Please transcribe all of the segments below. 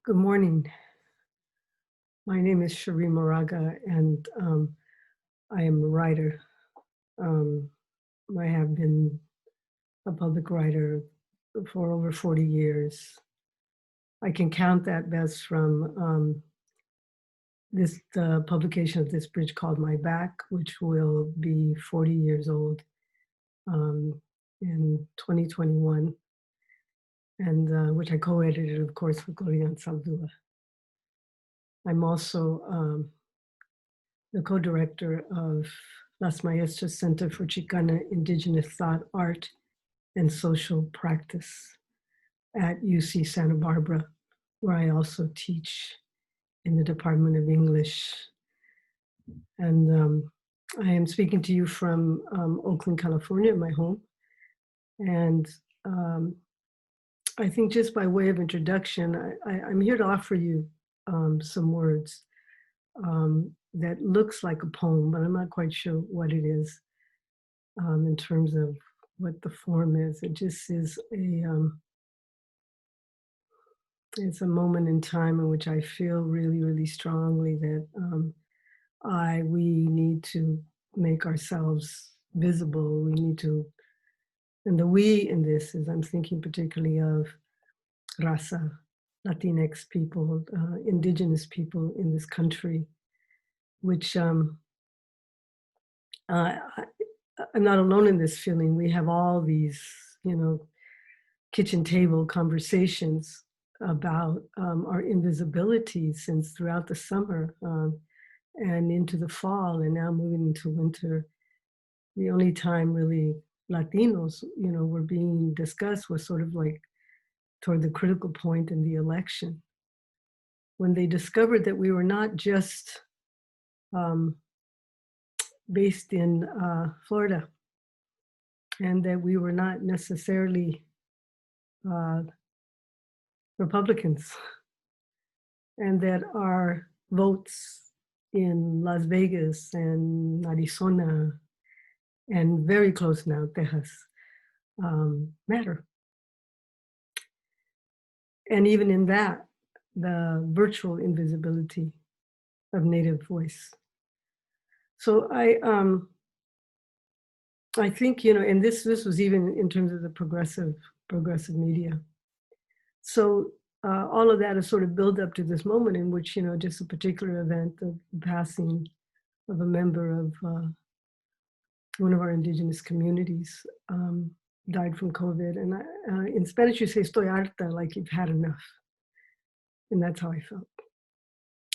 Good morning. My name is Cherríe Moraga, and I am a writer. Um, I have been a public writer for over 40 years. I can count that best from the publication of this bridge called My Back, which will be 40 years old um, in 2021, and which I co-edited, of course, with Gloria Anzaldúa. I'm also the co-director of Las Maestras Center for Xicana Indigenous Thought, Art, and Social Practice at UC Santa Barbara, where I also teach in the Department of English. And I am speaking to you from Oakland, California, my home. And I think just by way of introduction, I'm here to offer you some words that looks like a poem, but I'm not quite sure what it is in terms of what the form is. It just is it's a moment in time in which I feel really, really strongly that we need to make ourselves visible. We need to, and the we in this is, I'm thinking particularly of Raza, Latinx people, indigenous people in this country, which I'm not alone in this feeling. We have all these, kitchen table conversations about our invisibility since throughout the summer and into the fall, and now moving into winter. The only time really Latinos, were being discussed was sort of like toward the critical point in the election, when they discovered that we were not just based in Florida, and that we were not necessarily Republicans, and that our votes in Las Vegas and Arizona and very close now, Texas, matter. And even in that, the virtual invisibility of Native voice. So I think, and this was even in terms of the progressive media. So all of that is sort of build up to this moment in which, just a particular event, the passing of a member of one of our indigenous communities died from COVID. And in Spanish, you say estoy harta, like you've had enough. And that's how I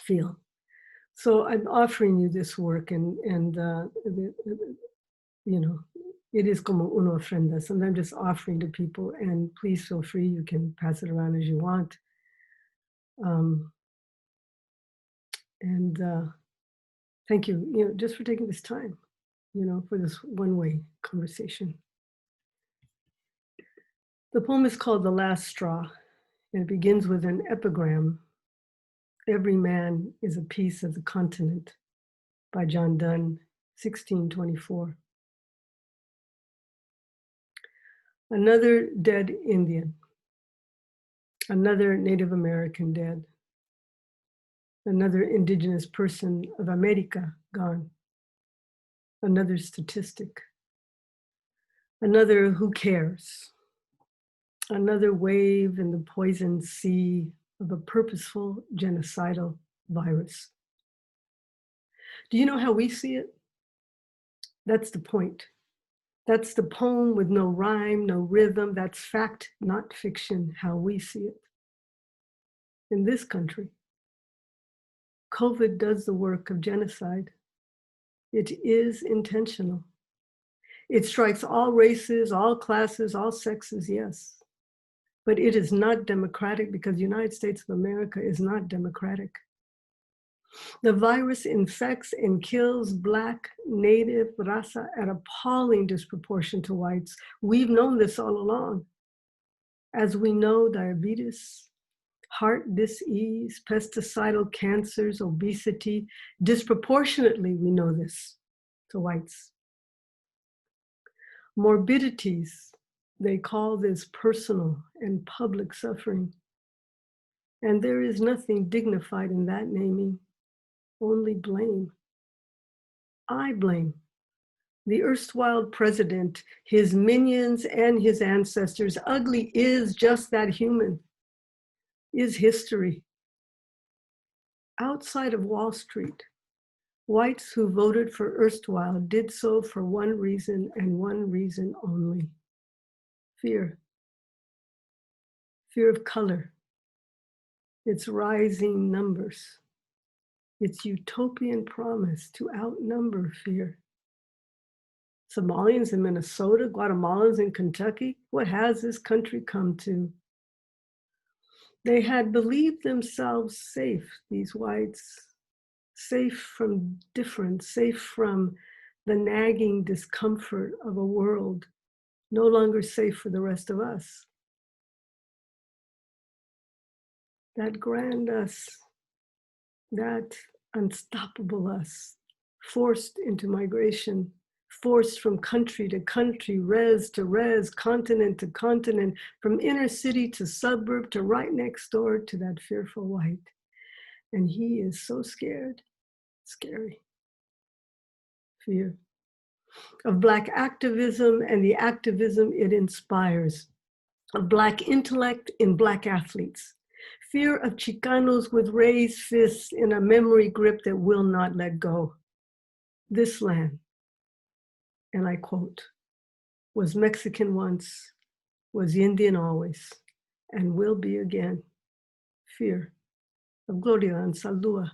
feel. So I'm offering you this work, and it is como una ofrenda. So I'm just offering to people, and please feel free. You can pass it around as you want. Thank you, just for taking this time, for this one-way conversation. The poem is called The Last Straw, and it begins with an epigram. Every man is a piece of the continent, by John Donne, 1624. Another dead Indian, another Native American dead, another indigenous person of America gone, another statistic, another who cares, another wave in the poisoned sea of a purposeful genocidal virus. Do you know how we see it? That's the point. That's the poem with no rhyme, no rhythm. That's fact, not fiction, how we see it. In this country, COVID does the work of genocide. It is intentional. It strikes all races, all classes, all sexes, yes. But it is not democratic, because the United States of America is not democratic. The virus infects and kills Black, Native, Raza at appalling disproportion to whites. We've known this all along. As we know, diabetes, heart disease, pesticidal cancers, obesity, disproportionately we know this to whites. Morbidities, they call this personal and public suffering. And there is nothing dignified in that naming, only blame. I blame the erstwhile president, his minions, and his ancestors. Ugly is just that human, is history. Outside of Wall Street, whites who voted for erstwhile did so for one reason and one reason only: fear. Fear of color, its rising numbers, its utopian promise to outnumber fear. Somalians in Minnesota, Guatemalans in Kentucky, what has this country come to? They had believed themselves safe, these whites, safe from difference, safe from the nagging discomfort of a world no longer safe for the rest of us. That grand us, that unstoppable us, forced into migration, forced from country to country, res to res, continent to continent, from inner city to suburb to right next door to that fearful white. And he is so scared, scary. Fear of Black activism and the activism it inspires, of Black intellect in Black athletes. Fear of Chicanos with raised fists in a memory grip that will not let go. This land, and I quote, was Mexican once, was Indian always, and will be again. Fear of Gloria Anzaldúa.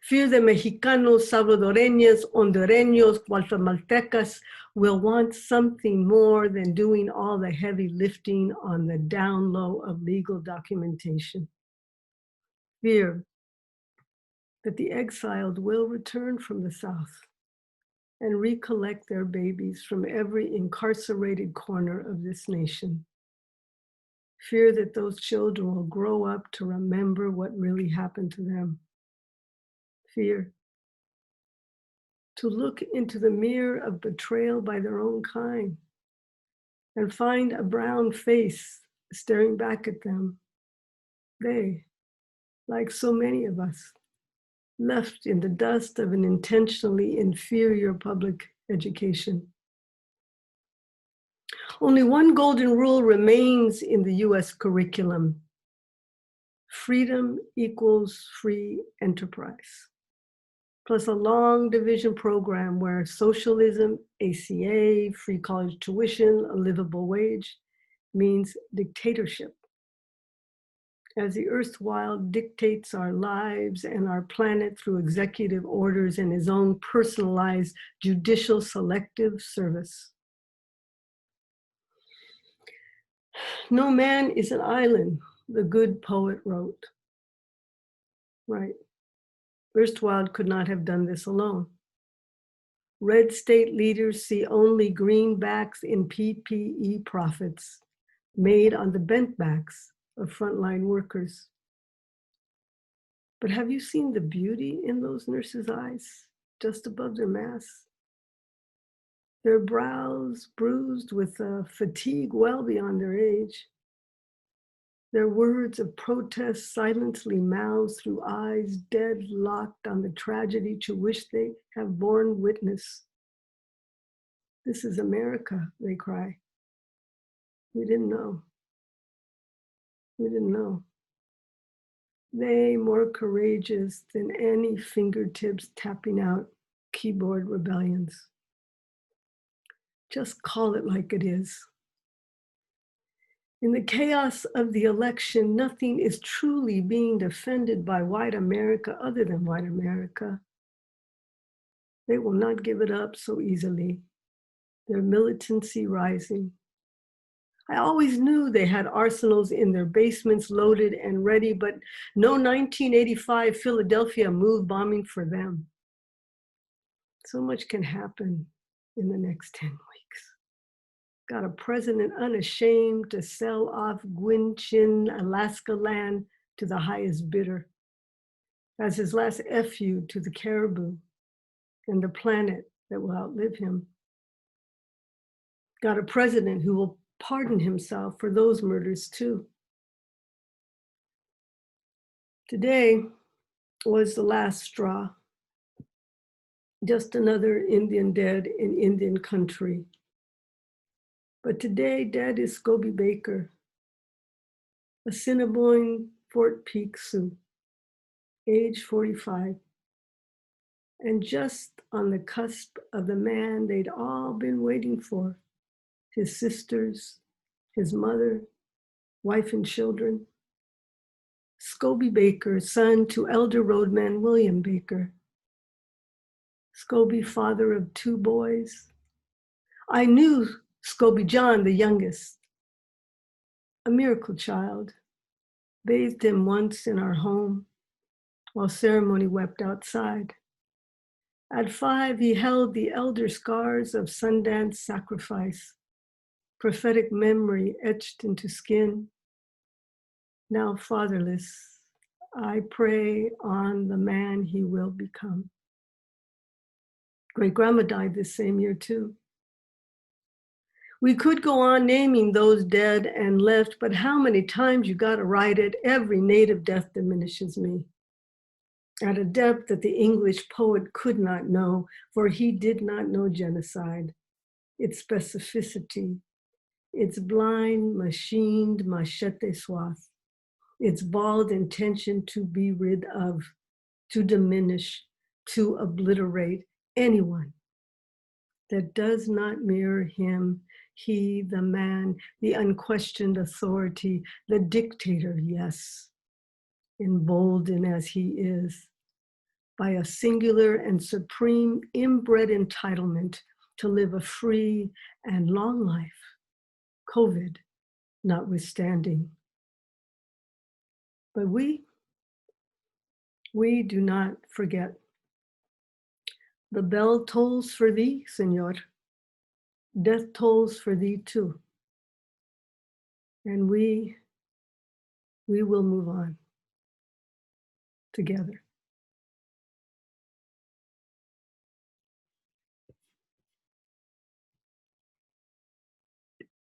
Fear that Mexicanos, Salvadoreños, Hondureños, Guatemaltecas will want something more than doing all the heavy lifting on the down low of legal documentation. Fear that the exiled will return from the South and recollect their babies from every incarcerated corner of this nation. Fear that those children will grow up to remember what really happened to them. Fear to look into the mirror of betrayal by their own kind and find a brown face staring back at them. They, like so many of us, left in the dust of an intentionally inferior public education. Only one golden rule remains in the US curriculum: freedom equals free enterprise, plus a long division program where socialism, ACA, free college tuition, a livable wage means dictatorship, as the erstwhile dictates our lives and our planet through executive orders and his own personalized judicial selective service. No man is an island, the good poet wrote. Right. Erstwhile could not have done this alone. Red state leaders see only greenbacks in PPE profits made on the bent backs of frontline workers. But have you seen the beauty in those nurses' eyes just above their masks? Their brows bruised with fatigue well beyond their age. Their words of protest silently mouthed through eyes deadlocked on the tragedy to which they have borne witness. This is America, they cry. We didn't know. We didn't know. They more courageous than any fingertips tapping out keyboard rebellions. Just call it like it is. In the chaos of the election, nothing is truly being defended by white America other than white America. They will not give it up so easily. Their militancy rising. I always knew they had arsenals in their basements loaded and ready, but no 1985 Philadelphia move bombing for them. So much can happen in the next 10 weeks. Got a president unashamed to sell off Gwinchin, Alaska land to the highest bidder as his last FU to the caribou and the planet that will outlive him. Got a president who will pardon himself for those murders too. Today was the last straw. Just another Indian dead in Indian country. But today, dead is Scobie Baker, Assiniboine, Fort Peak Sioux, age 45, and just on the cusp of the man they'd all been waiting for, his sisters, his mother, wife and children. Scobie Baker, son to elder roadman William Baker. Scobie, father of 2 boys. I knew Scobie John, the youngest, a miracle child, bathed him once in our home while ceremony wept outside. At 5, he held the elder scars of Sundance sacrifice, prophetic memory etched into skin. Now fatherless, I pray on the man he will become. Great grandma died this same year too. We could go on naming those dead and left, but how many times you gotta write it? Every native death diminishes me. At a depth that the English poet could not know, for he did not know genocide, its specificity, its blind, machined machete swath, its bald intention to be rid of, to diminish, to obliterate anyone that does not mirror him, he, the man, the unquestioned authority, the dictator, yes, emboldened as he is by a singular and supreme inbred entitlement to live a free and long life, COVID notwithstanding. But we do not forget. The bell tolls for thee, Señor. Death tolls for thee too. And we will move on together.